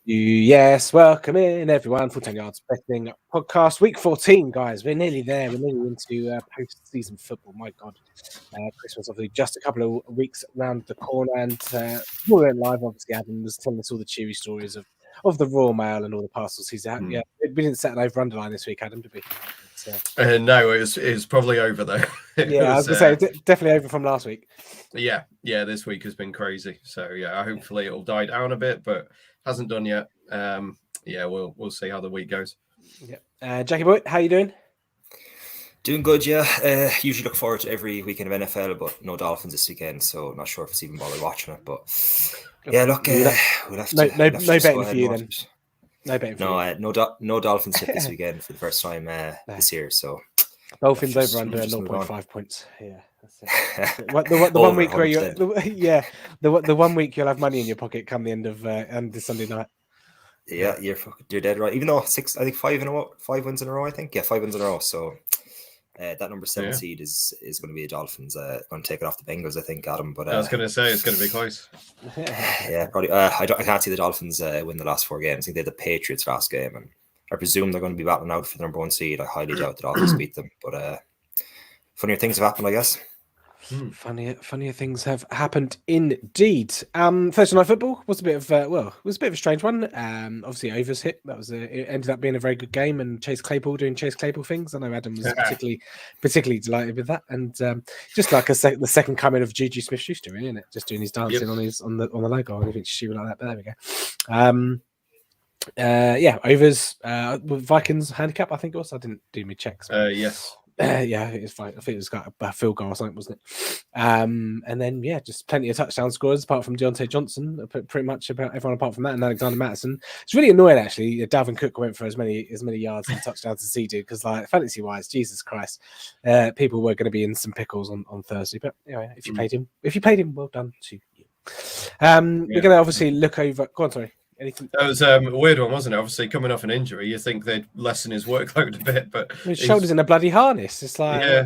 Yes, welcome in everyone. Full 10 Yards Betting Podcast, week 14, guys. We're nearly there. We're nearly into post-season football. My God, Christmas obviously just a couple of weeks around the corner, and we went live. Obviously, Adam was telling us all the cheery stories of the Royal Mail and all the parcels he's had. Yeah, we didn't set an over-underline this week, Adam, did we? No, it was probably over though. I was going to say definitely over from last week. Yeah, this week has been crazy. So yeah, hopefully it'll die down a bit, but hasn't done yet. We'll see how the week goes. Yeah, Jackie boy, how you doing? Doing good, yeah. Usually look forward to every weekend of NFL, but no Dolphins this weekend, so not sure if it's even bother watching it. But yeah, look, we'll have to. No betting for you then. No betting for you. No Dolphins hit this weekend for the first time this year. So Dolphins over under 0.5 points. Yeah. The 1 week where you the 1 week you'll have money in your pocket come the end of the Sunday night. Yeah, you're dead right. Even though 5 wins in a row. I think 5 wins in a row. So that number 7 seed is going to be a Dolphins. Going to take it off the Bengals, I think, Adam. But I was going to say it's going to be close. Yeah, probably. I can't see the Dolphins win the last 4 games. I think they had the Patriots last game, and I presume they're going to be battling out for the number 1 seed. I highly doubt the Dolphins beat them, but funnier things have happened, I guess. Funnier things have happened indeed. Thursday night football was a bit of a strange one. Obviously overs hit. It ended up being a very good game, and Chase Claypool doing Chase Claypool things. I know Adam was particularly delighted with that, and just like the second coming of Juju Smith-Schuster, really, isn't it? Just doing his dancing on the logo. I didn't think she would like that, but there we go. Overs. Vikings handicap, I think it was. I didn't do my checks. Yes. It's fine. I think it was got a field goal or something, wasn't it? And then just plenty of touchdown scores apart from Deontay Johnson. Pretty much about everyone apart from that, and Alexander Mattison. It's really annoying actually. Dalvin Cook went for as many yards and touchdowns as he did, because like fantasy wise, Jesus Christ, people were going to be in some pickles on Thursday. But anyway, if you paid him, well done to you. We're going to obviously look over. Go on, sorry. Anything? That was a weird one, wasn't it? Obviously, coming off an injury, you think they'd lessen his workload a bit, but his shoulders in a bloody harness. It's like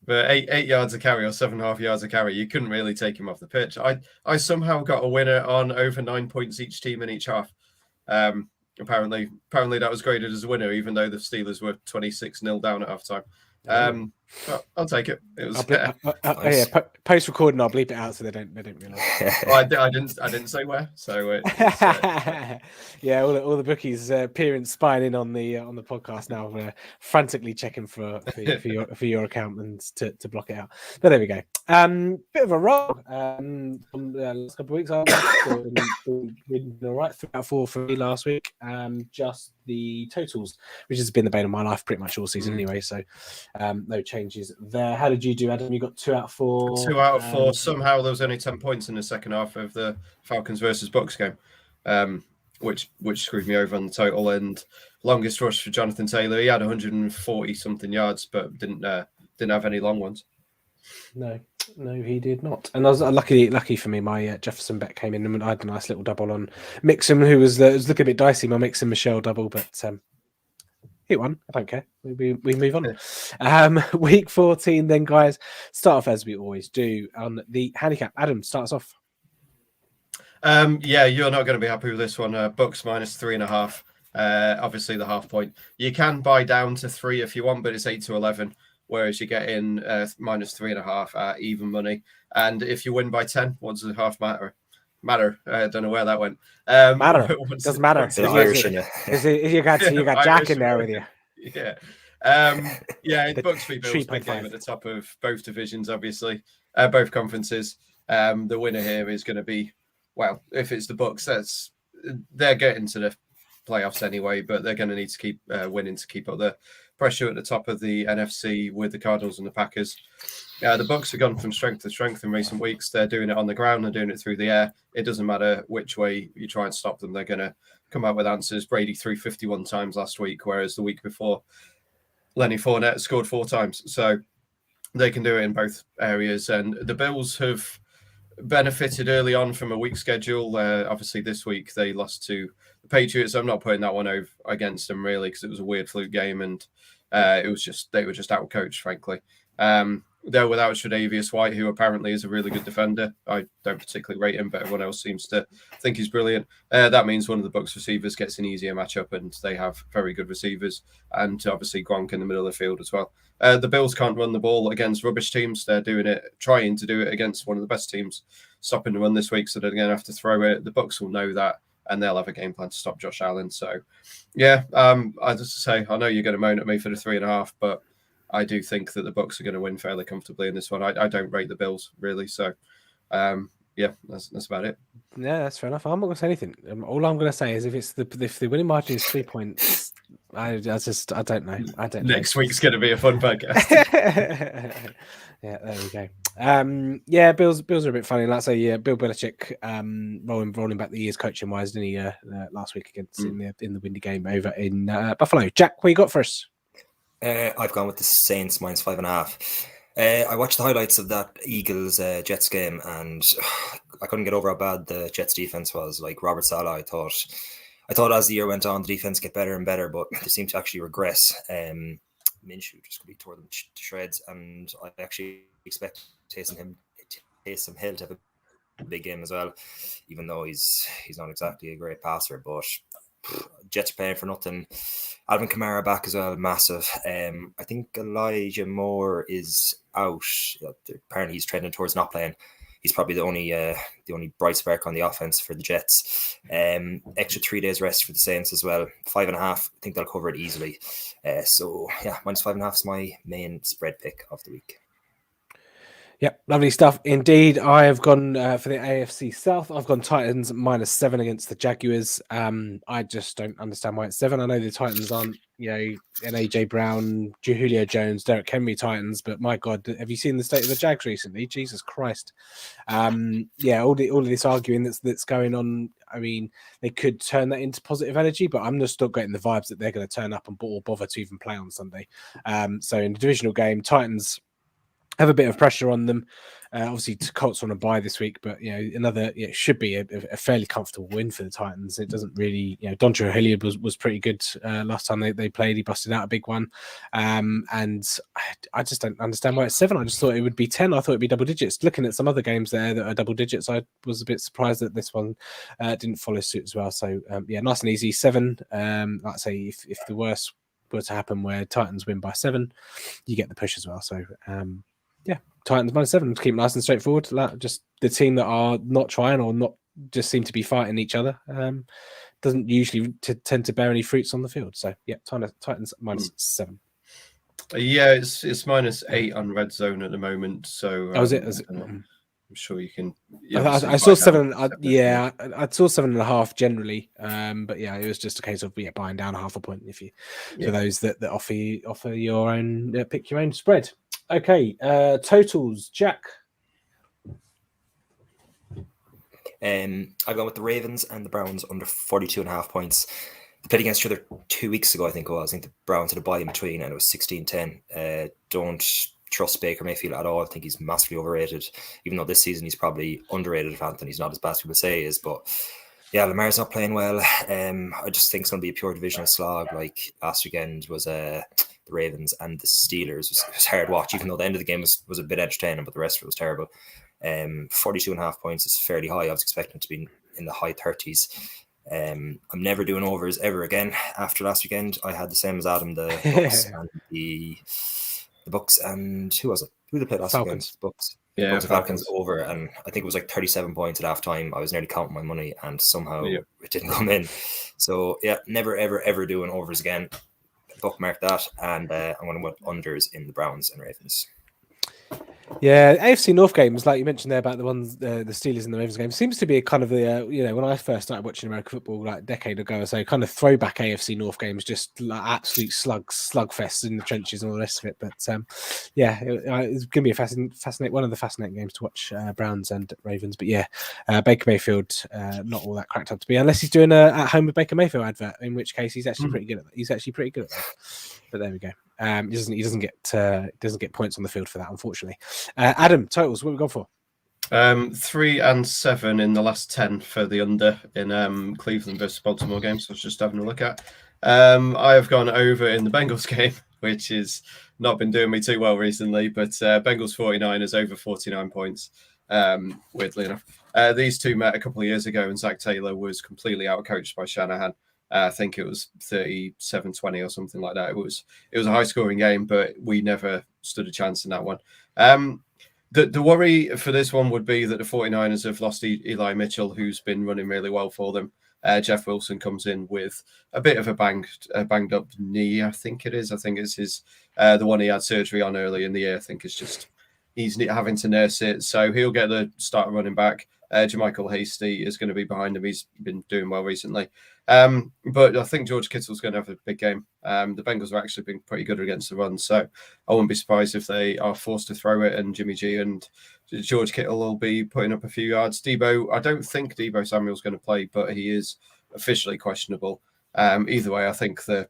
But 8 yards a carry or 7.5 yards a carry, you couldn't really take him off the pitch. I somehow got a winner on over 9 points each team in each half. Apparently that was graded as a winner, even though the Steelers were 26-0 down at halftime. But I'll take it. It was nice. Post recording, I'll bleep it out so they don't realize. I didn't say where. So all the bookies peering spying in on the podcast now. We're frantically checking for your account and to block it out. But there we go. Bit of a roll. From the last couple of weeks, I've been all right. 3 out of 4 for me last week. Just the totals, which has been the bane of my life pretty much all season anyway. So no changes there. How did you do, Adam? You got 2 out of 4. 2 out of 4. Somehow there was only 10 points in the second half of the Falcons versus Bucks game, which screwed me over on the total. And longest rush for Jonathan Taylor. He had 140 something yards, but didn't have any long ones. No, he did not. And I was lucky for me. My Jefferson bet came in, and I had a nice little double on Mixon, who was looking a bit dicey. My Mixon Michelle double, but hit one. I don't care. We move on. Week 14, then, guys. Start off as we always do on the handicap. Adam starts off. You're not going to be happy with this one. Bucks -3.5. Obviously the half point. You can buy down to 3 if you want, but it's 8 to 11. Whereas you get in -3.5 at even money. And if you win by 10, what does the half matter? I don't know where that went. Matter. Doesn't matter. You got Jack in there with you. Yeah. Bucks v Bills, big game at the top of both divisions, obviously. Both conferences. The winner here is going to be, well, if it's the Bucks, they're getting to the playoffs anyway, but they're going to need to keep winning to keep up the pressure at the top of the NFC with the Cardinals and the Packers. The Bucks have gone from strength to strength in recent weeks. They're doing it on the ground. They're doing it through the air. It doesn't matter which way you try and stop them. They're going to come out with answers. Brady threw 51 times last week, whereas the week before, Lenny Fournette scored 4 times. So they can do it in both areas. And the Bills have benefited early on from a weak schedule. Obviously, this week they lost to the Patriots. I'm not putting that one over against them, really, because it was a weird fluke game, and they were just outcoached, frankly. they're without Tre'Davious White, who apparently is a really good defender. I don't particularly rate him, but everyone else seems to think he's brilliant. That means one of the Bucks receivers gets an easier matchup, and they have very good receivers, and obviously Gronk in the middle of the field as well. The Bills can't run the ball against rubbish teams. They're trying to do it against one of the best teams, stopping the run this week, so they're going to have to throw it. The Bucks will know that, and they'll have a game plan to stop Josh Allen. So, yeah, I just say, I know you're going to moan at me for the 3.5, but I do think that the Bucks are going to win fairly comfortably in this one. I don't rate the Bills really, so yeah, that's about it. Yeah, that's fair enough. I'm not going to say anything. All I'm going to say is if the winning margin is 3 points, I don't know. Next week's going to be a fun podcast. Yeah, there we go. Yeah, Bills are a bit funny. Like I say, yeah, Bill Belichick rolling back the years coaching wise, didn't he? Last week against in the windy game over in Buffalo. Jack, what you got for us? I've gone with the Saints -5.5. I watched the highlights of that Eagles Jets game, and I couldn't get over how bad the Jets defense was. Like Robert Saleh, I thought as the year went on, the defense get better and better, but they seem to actually regress. Minshew just completely tore them to shreds, and I actually expect Taysom Hill to have a big game as well, even though he's not exactly a great passer. But Jets playing for nothing. Alvin Kamara back as well, massive. I think Elijah Moore is out. Apparently, he's trending towards not playing. He's probably the only bright spark on the offense for the Jets. Extra 3 days rest for the Saints as well. 5.5. I think they'll cover it easily. So yeah, -5.5 is my main spread pick of the week. Yep, lovely stuff indeed. I have gone for the AFC South. I've gone Titans -7 against the Jaguars. I just don't understand why it's 7. I know the Titans aren't, an AJ Brown, Julio Jones, Derrick Henry Titans, but my God, have you seen the state of the Jags recently? Jesus Christ! All of this arguing that's going on. I mean, they could turn that into positive energy, but I'm just not getting the vibes that they're going to turn up and bother to even play on Sunday. So in the divisional game, Titans have a bit of pressure on them. Obviously, Colts on a bye this week, but it should be a fairly comfortable win for the Titans. It doesn't really, Dontre Hilliard was pretty good last time they played. He busted out a big one, and I just don't understand why it's 7. I just thought it would be 10. I thought it'd be double digits. Looking at some other games there that are double digits, I was a bit surprised that this one didn't follow suit as well. So nice and easy 7. Like I say, if the worst were to happen where Titans win by 7, you get the push as well. So. Titans -7 to keep nice and straightforward. Just the team that are not trying or not just seem to be fighting each other doesn't usually tend to bear any fruits on the field. So yeah, Titans -7. Yeah, it's -8 on Red Zone at the moment. So is it? I'm sure you can. I saw 7. I saw 7.5 generally, but yeah, it was just a case of buying down half a point for those that offer your own pick your own spread. Okay, totals, Jack. I've gone with the Ravens and the Browns under 42.5 points. They played against each other 2 weeks ago, I think it was. I think the Browns had a bye in between, and it was 16-10. Don't trust Baker Mayfield at all. I think he's massively overrated, even though this season he's probably underrated if Anthony's not as bad as people say he is. But yeah, Lamar's not playing well. I just think it's going to be a pure divisional slog. Like last weekend was the Ravens and the Steelers. It was hard watch, even though the end of the game was a bit entertaining, but the rest of it was terrible. 42.5 points is fairly high. I was expecting it to be in the high 30s. I'm never doing overs ever again. After last weekend, I had the same as Adam, the Bucks and the Bucks and who was it? Who they played last weekend? The Bucks. Yeah, Bucks Falcons over, and I think it was like 37 points at half time. I was nearly counting my money, and somehow it didn't come in. So yeah, never ever doing overs again. Bookmark that, and I'm going to put unders in the Browns and Ravens. Yeah, AFC North games, like you mentioned there about the ones, the Steelers and the Ravens game, seems to be a kind of the, when I first started watching American football like a decade ago or so, kind of throwback AFC North games, just like absolute slugfests in the trenches and all the rest of it. But it's going to be a fascinating one of the fascinating games to watch, Browns and Ravens. But yeah, Baker Mayfield, not all that cracked up to be, unless he's doing a at home with Baker Mayfield advert, in which case he's actually pretty good at that. He's actually pretty good at that. But there we go. He doesn't get points on the field for that, unfortunately. Adam, totals, what have we gone for? 3 and 7 in the last 10 for the under in Cleveland versus Baltimore game. So I was just having a look at. I have gone over in the Bengals game which is not been doing me too well recently. But Bengals 49ers over 49 points, weirdly enough. These two met a couple of years ago, and Zach Taylor was completely outcoached by Shanahan. I think it was 37-20 or something like that. It was a high-scoring game, but we never stood a chance in that one. The worry for this one would be that the 49ers have lost Eli Mitchell, who's been running really well for them. Jeff Wilson comes in with a bit of a banged up knee, I think it is. I think it's his the one he had surgery on early in the year. I think it's just he's having to nurse it. So he'll get the start running back. Jermichael Hasty is going to be behind him. He's been doing well recently. But I think George Kittle's going to have a big game. The Bengals have actually been pretty good against the run, so I wouldn't be surprised if they are forced to throw it and Jimmy G and George Kittle will be putting up a few yards. Debo, I don't think Debo Samuel's going to play, but he is officially questionable. Either way, I think the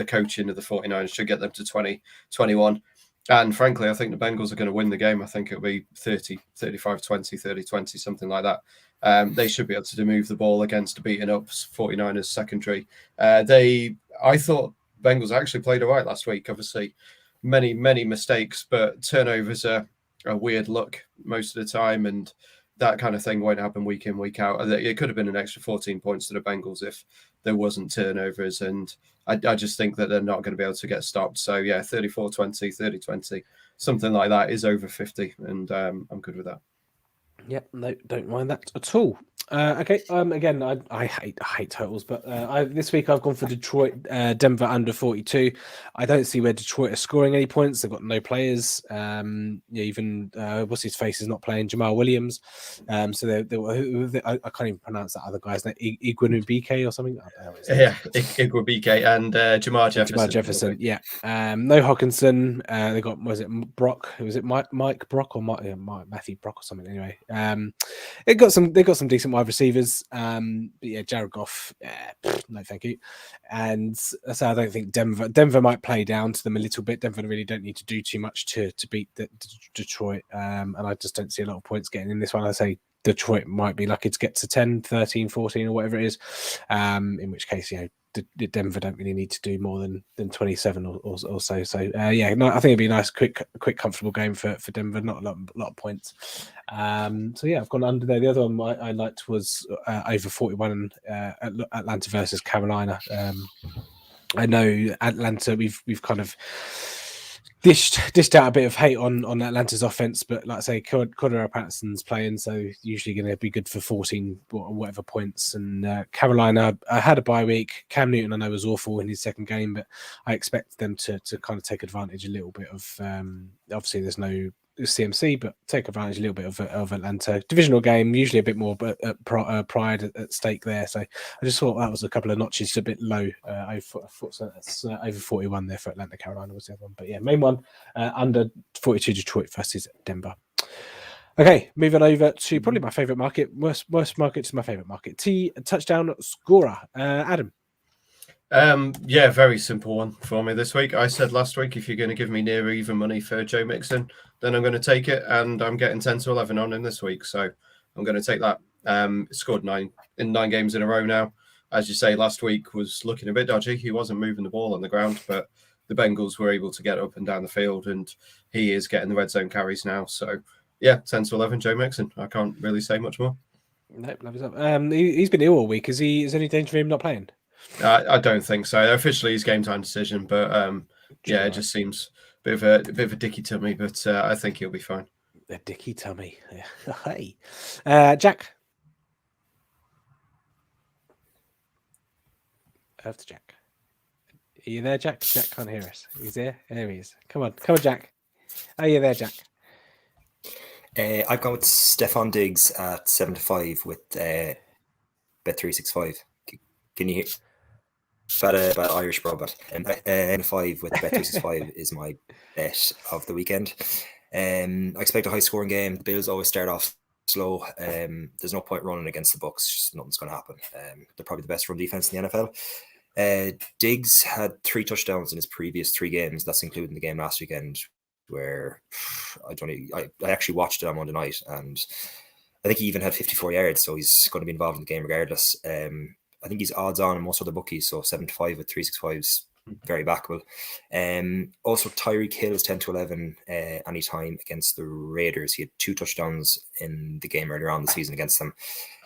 coaching of the 49ers should get them to 20-21. And frankly, I think the Bengals are going to win the game. I think it'll be 30, 35-20, 30-20, something like that. They should be able to move the ball against a beaten up 49ers secondary. I thought Bengals actually played all right last week. Obviously, many mistakes, but turnovers are a weird look most of the time, and that kind of thing won't happen week in, week out. It could have been an extra 14 points to the Bengals if there wasn't turnovers, and I just think that they're not going to be able to get stopped. So, yeah, 34-20, 30-20, something like that is over 50, and I'm good with that. Yeah, no, don't mind that at all. Okay, again, I hate totals, but this week I've gone for Detroit, Denver under 42. I don't see where Detroit are scoring any points. They've got no players. Even what's his face is not playing, Jamal Williams. So I can't even pronounce that other guy's name, Igwenubike or something. I don't know Igwenubike and Jamar Jefferson. Jamar Jefferson, yeah. No Hawkinson. They got Brock? Was it Mike Brock or Matthew Brock or something? Anyway, they got some decent wide receivers. But yeah, Jared Goff, no thank you. And so I don't think Denver might play down to them a little bit. Denver really don't need to do too much to beat Detroit. And I just don't see a lot of points getting in this one. I say Detroit might be lucky to get to 10, 13, 14 or whatever it is. In which case, Denver don't really need to do more than 27 or so. So I think it'd be a nice, quick, comfortable game for Denver. Not a lot of points. I've gone under there. The other one I liked was over 41. Atlanta versus Carolina. I know Atlanta. We've kind of dished out a bit of hate on Atlanta's offense, but like I say, Cordero Patterson's playing, so usually going to be good for 14 or whatever points. And Carolina, I had a bye week. Cam Newton, I know, was awful in his second game, but I expect them to kind of take advantage a little bit of. Obviously, there's no CMC, but take advantage a little bit of Atlanta. Divisional game, usually a bit more pride at stake there. So I just thought that was a couple of notches a bit low. I thought so that's over 41 there for Atlanta. Carolina was the other one. But yeah, main one, under 42 Detroit versus Denver. Okay, moving over to probably my favourite market, worst market to my favourite market. Touchdown scorer. Adam. Very simple one for me this week. I said last week, if you're going to give me near even money for Joe Mixon, then I'm going to take it, and I'm getting 10-11 on him this week, so I'm going to take that. Scored 9 games in a row now. As you say, last week was looking a bit dodgy. He wasn't moving the ball on the ground, but the Bengals were able to get up and down the field, and he is getting the red zone carries now. So, 10-11, Joe Mixon. I can't really say much more. Nope, love his up. He's been ill all week. Is there any danger for him not playing? I don't think so. Officially, it's game time decision, but it just seems a bit of a dicky tummy. But I think he'll be fine. A dicky tummy. Hey, Jack. After Jack. Are you there, Jack? Jack can't hear us. He's there. There he is. Come on, Jack. Are you there, Jack? I've gone with Stephon Diggs at 7-5 with Bet365. Can you hear? Bad Irish bro, but 5 with Bet365 is my bet of the weekend. I expect a high scoring game. The Bills always start off slow. There's no point running against the Bucs. Just nothing's going to happen. They're probably the best run defense in the NFL. Diggs had 3 touchdowns in his previous 3 games. That's including the game last weekend, where I actually watched it on Monday night, and I think he even had 54 yards. So he's going to be involved in the game regardless. I think he's odds on in most other bookies, so 7-5 with 365 is very backable. Also, Tyreek Hill's 10-11 anytime against the Raiders. He had 2 touchdowns in the game earlier on the season against them.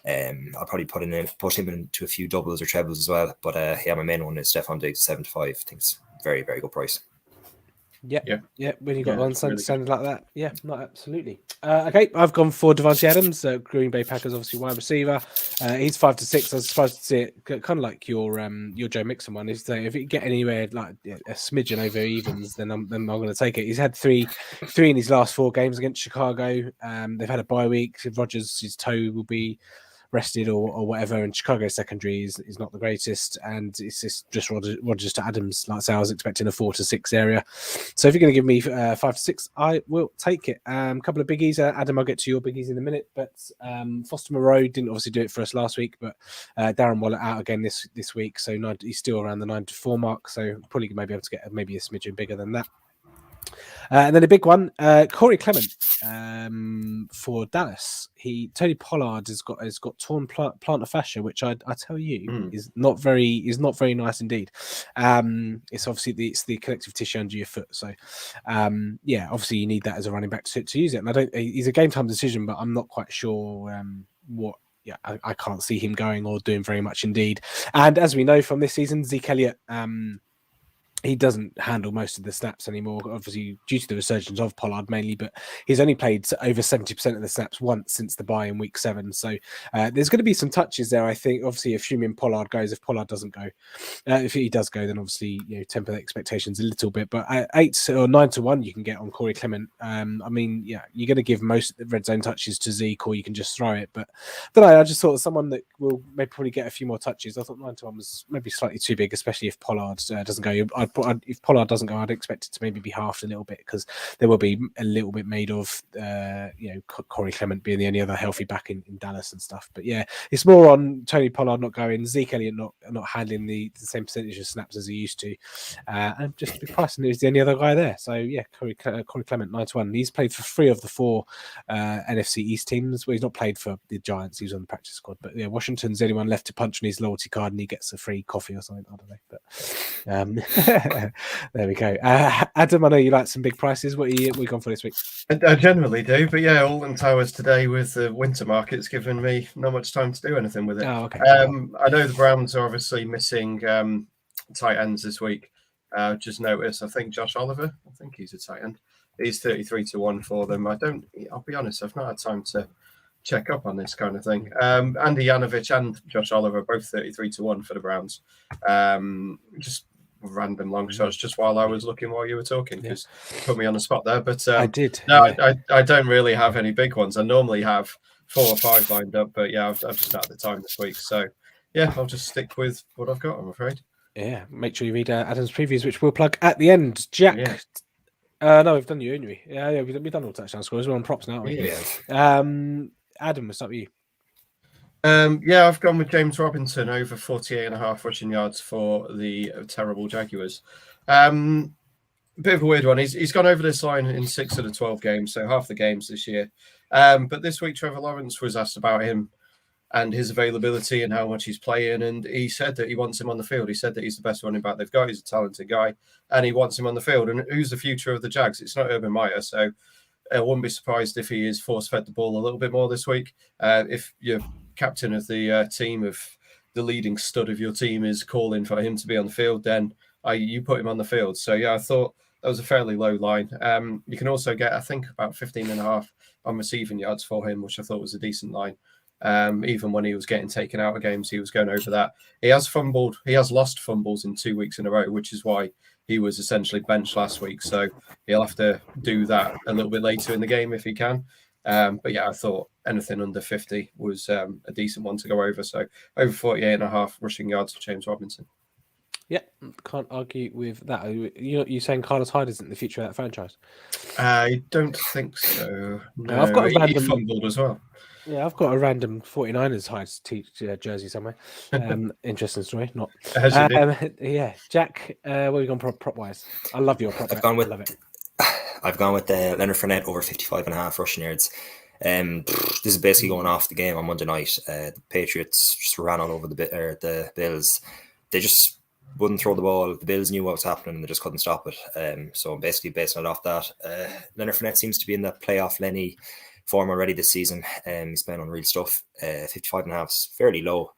I'll probably put him into a few doubles or trebles as well. But yeah, my main one is Stephon Diggs, 7-5. I think it's very, very good price. Yeah. When you got one sounded like that, not absolutely. Okay, I've gone for Devontae Adams, Green Bay Packers, obviously wide receiver. He's 5-6. I was surprised to see it, kind of like your Joe Mixon one. Is if you get anywhere like a smidgen over evens, then I'm going to take it. He's had three in his last 4 games against Chicago. They've had a bye week. Rodgers, his toe will be rested or whatever, and Chicago secondary is not the greatest, and it's just Rodgers to Adams. Like I say, I was expecting a 4-6 area, so if you're going to give me 5-6, I will take it. A couple of biggies, Adam, I'll get to your biggies in a minute, but Foster Moreau didn't obviously do it for us last week, but Darren Waller out again this week, so he's still around the 9-4 mark, so probably maybe able to get maybe a smidgen bigger than that. And then a big one, Corey Clement for Dallas. Tony Pollard has got torn plantar fascia, which I tell you is not very nice indeed. It's obviously it's the connective tissue under your foot. So obviously you need that as a running back to use it. And he's a game time decision, but I'm not quite sure what. Yeah, I can't see him going or doing very much indeed. And as we know from this season, Zeke Elliott. He doesn't handle most of the snaps anymore, obviously due to the resurgence of Pollard mainly, but he's only played over 70% of the snaps once since the bye in week 7. So there's going to be some touches there, I think, obviously, assuming Pollard goes. If Pollard doesn't go, if he does go, then obviously, temper the expectations a little bit. But 8 or 9-1 you can get on Corey Clement. I mean, you're going to give most of the red zone touches to Zeke, or you can just throw it. But I don't know, I just thought someone that will maybe probably get a few more touches. I thought 9-1 was maybe slightly too big, especially if Pollard doesn't go. If Pollard doesn't go, I'd expect it to maybe be halved a little bit, because there will be a little bit made of Corey Clement being the only other healthy back in Dallas and stuff. But yeah, it's more on Tony Pollard not going, Zeke Elliott not handling the same percentage of snaps as he used to, and just be pricing is the only other guy there. So yeah, Corey Clement 9-1. He's played for 3 of the 4 NFC East teams. Well, he's not played for the Giants. He was on the practice squad. But yeah, Washington's the only one left to punch on his loyalty card, and he gets a free coffee or something. I don't know, but there we go. Adam, I know you like some big prices. What are you gone for this week? I generally do, but yeah, Alton Towers today with the winter market's given me not much time to do anything with it. Oh, okay. I know the Browns are obviously missing tight ends this week. Just noticed, I think Josh Oliver, I think he's a tight end. He's 33-1 for them. I'll be honest, I've not had time to check up on this kind of thing. Andy Yanovich and Josh Oliver both 33-1 for the Browns. Just random long shots just while I was looking while you were talking, because you put me on the spot there. But I did. No, I don't really have any big ones. I normally have 4 or 5 lined up, but yeah, I've just not had the time this week. So yeah, I'll just stick with what I've got, I'm afraid. Yeah, make sure you read Adam's previews, which we'll plug at the end. Jack. Yeah. No, we've done you, haven't we? Yeah, we've done all touchdown scores. We're on props now, aren't we? Yeah. Adam, what's up with you? Yeah, I've gone with James Robinson over 48.5 rushing yards for the terrible Jaguars. Bit of a weird one. He's gone over this line in 6 of the 12 games, so half the games this year. But this week, Trevor Lawrence was asked about him and his availability and how much he's playing, and he said that he wants him on the field. He said that he's the best running back they've got. He's a talented guy, and he wants him on the field. And who's the future of the Jags? It's not Urban Meyer, so I wouldn't be surprised if he is force-fed the ball a little bit more this week. If you're captain of the team, of the leading stud of your team is calling for him to be on the field, then you put him on the field. So yeah, I thought that was a fairly low line. You can also get, I think, about 15.5 on receiving yards for him, which I thought was a decent line. Even when he was getting taken out of games, he was going over that. He has lost fumbles in 2 weeks in a row, which is why he was essentially benched last week. So he'll have to do that a little bit later in the game if he can. But yeah, I thought anything under 50 was a decent one to go over. So over 48.5 rushing yards for James Robinson. Yeah, can't argue with that. You're saying Carlos Hyde isn't the future of that franchise? I don't think so. No, I've got a random he fumbled as well. Yeah, I've got a random 49ers Hyde jersey somewhere. Interesting story. Not. Yeah, Jack, what have you gone prop wise? I love your prop. I love it. I've gone with Leonard Fournette over 55.5 rushing yards. This is basically going off the game on Monday night. The Patriots just ran all over the Bills. They just wouldn't throw the ball. The Bills knew what was happening and they just couldn't stop it. So basically basing it off that, Leonard Fournette seems to be in that playoff Lenny form already this season. He's playing on real stuff. 55.5 is fairly low.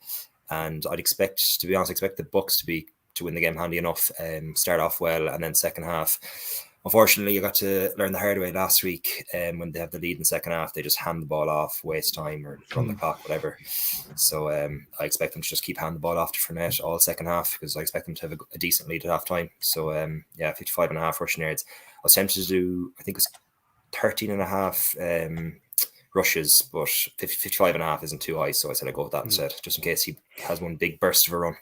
And I'd expect, to be honest, the Bucks to win the game handy enough, start off well, and then second half. Unfortunately, I got to learn the hard way last week. When they have the lead in the second half, they just hand the ball off, waste time, or run the clock, whatever. So I expect them to just keep handing the ball off to Fournette all second half, because I expect them to have a decent lead at half time. So 55.5 rushing yards. I was tempted to do, I think it was 13.5 rushes, but 55.5 isn't too high, so I said I'd go with that instead, just in case he has one big burst of a run.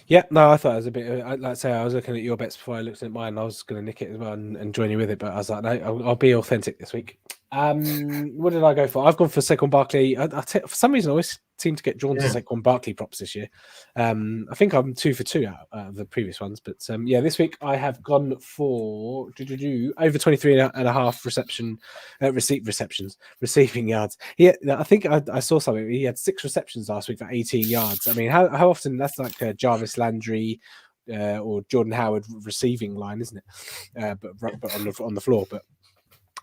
Yeah, no, I thought it was a bit. Like I say, I was looking at your bets before I looked at mine. I was going to nick it as well and join you with it, but I was like, no, I'll be authentic this week. What did I go for? I've gone for Saquon Barkley. For some reason, I always seem to get drawn to Saquon Barkley props this year. I think I'm 2 for 2 out of the previous ones, but this week I have gone for over 23.5 receiving yards. I think I saw something. He had 6 receptions last week for 18 yards. I mean, how often that's like a Jarvis Landry or Jordan Howard receiving line, isn't it? But on the floor, but.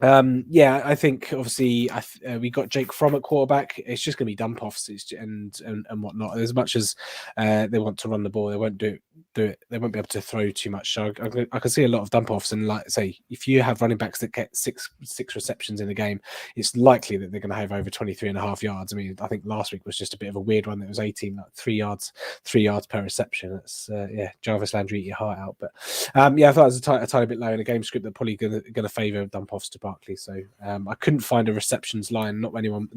I think obviously we got Jake Fromm at quarterback. It's just going to be dump offs and whatnot. As much as they want to run the ball, they won't do it. They won't be able to throw too much. So I can see a lot of dump offs. And like say, if you have running backs that get six receptions in a game, it's likely that they're going to have over 23.5 yards. I mean, I think last week was just a bit of a weird one. That was 18, like 3 yards per reception. That's Jarvis Landry, eat your heart out. But I thought it was a tiny bit low in a game script that probably going to favour dump offs to Barkley. So I couldn't find a receptions line. Not anyone.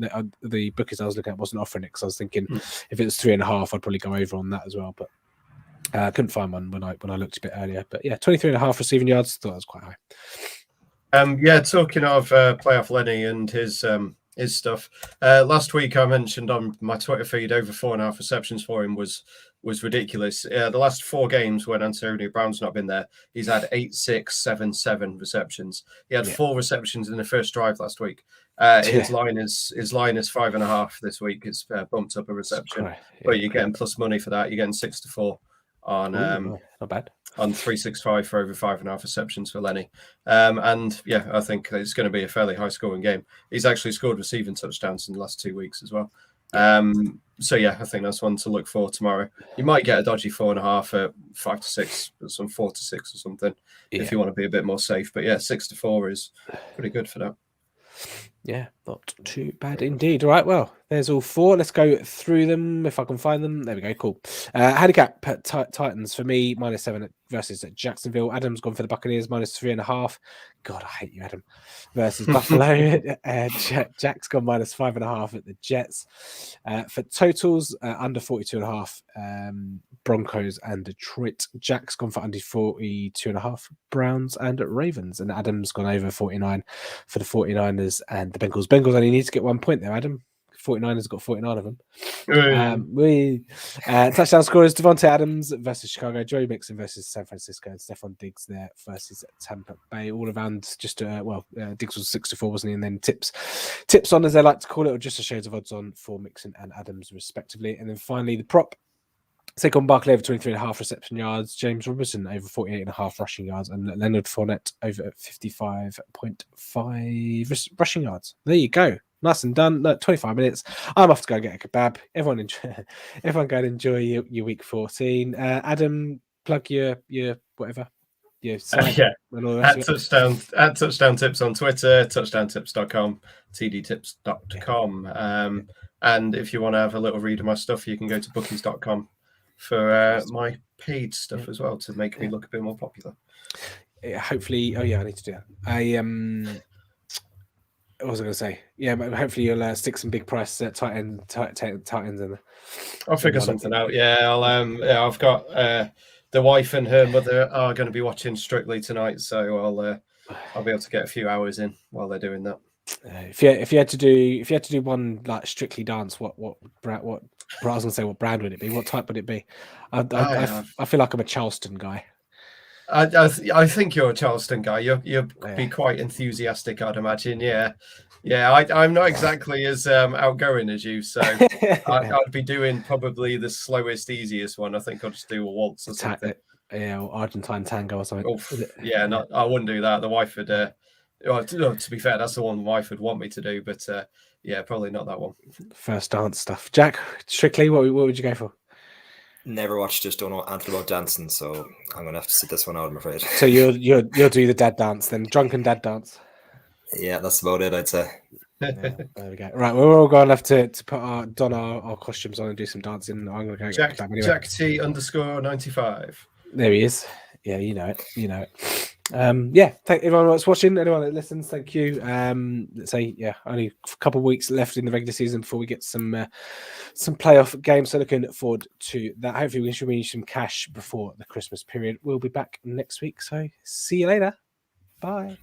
The bookies I was looking at wasn't offering it, because I was thinking if it was 3.5, I'd probably go over on that as well. But I couldn't find one when I looked a bit earlier. But 23.5 receiving yards. Thought that was quite high. Talking of playoff Lenny and his stuff. Last week I mentioned on my Twitter feed over 4.5 receptions for him was ridiculous. The last 4 games when Antonio Brown's not been there, he's had 8, 6, 7, 7 receptions. He had 4 receptions in the first drive last week. His line is 5.5 this week. It's bumped up a reception, but you're getting plus money for that. You're getting 6 to 4 on not bad on 365 for over 5.5 receptions for Lenny. I think it's going to be a fairly high scoring game. He's actually scored receiving touchdowns in the last 2 weeks as well. I think that's one to look for tomorrow. You might get a dodgy 4.5 at 5 to 6, but some 4 to 6 or something if you want to be a bit more safe. But 6 to 4 is pretty good for that. Yeah, not too bad indeed. All right, well, there's all 4. Let's go through them if I can find them. There we go. Cool. Handicap Titans for me -7 versus Jacksonville. Adam's gone for the Buccaneers -3.5. God, I hate you, Adam. Versus Buffalo. Jack's gone -5.5 at the Jets. For totals, under 42.5. Broncos and Detroit. Jack's gone for under 42.5. Browns and Ravens. And Adam's gone over 49 for the 49ers and the Bengals. Bengals only need to get 1 point there, Adam. 49ers got 49 of them. Touchdown scorers: Devontae Adams versus Chicago, Joey Mixon versus San Francisco, and Stephon Diggs there versus Tampa Bay. All around, just Diggs was 6 to 4, wasn't he? And then tips on, as they like to call it, or just a shades of odds on for Mixon and Adams respectively. And then finally the prop: Saquon Barkley over 23.5 reception yards, James Robinson over 48.5 rushing yards, and Leonard Fournette over 55.5 rushing yards. There you go. Nice and done. Look, 25 minutes. I'm off to go get a kebab. Everyone go and enjoy your week 14. Adam, plug your whatever. Your site and all that. At touchdown tips on Twitter, touchdowntips.com, tdtips.com. And if you want to have a little read of my stuff, you can go to bookies.com for my paid stuff as well to make me look a bit more popular. Hopefully, I need to do that. What was I going to say? Yeah, but hopefully you'll stick some big prices at tight ends in there. I'll figure something out. Yeah, I've got the wife and her mother are going to be watching Strictly tonight, so I'll be able to get a few hours in while they're doing that. If you had to do one like Strictly dance, what I was going to say, what brand would it be? What type would it be? I feel like I'm a Charleston guy. I think you're a Charleston guy. You'll be quite enthusiastic, I'd imagine. Yeah. I'm not exactly as outgoing as you, so I'd be doing probably the slowest, easiest one. I think I'll just do a waltz or something. Or Argentine tango or something. I wouldn't do that. The wife would. To be fair, that's the one the wife would want me to do, but probably not that one. First dance stuff. Jack, strictly, what would you go for? Never watched, just don't know anything about dancing, so I'm gonna have to sit this one out, I'm afraid. So you'll do the dad dance then, drunken dad dance. Yeah, that's about it, I'd say. There we go. Right, we're all going to have to put don our costumes on and do some dancing. I'm going to go Jack, anyway. Jack T _95. There he is. Yeah, you know it. Thank everyone that's watching, anyone that listens, thank you. Let's say only a couple of weeks left in the regular season before we get some playoff games, so looking forward to that. Hopefully we should win some cash before the Christmas period. We'll be back next week, so see you later. Bye.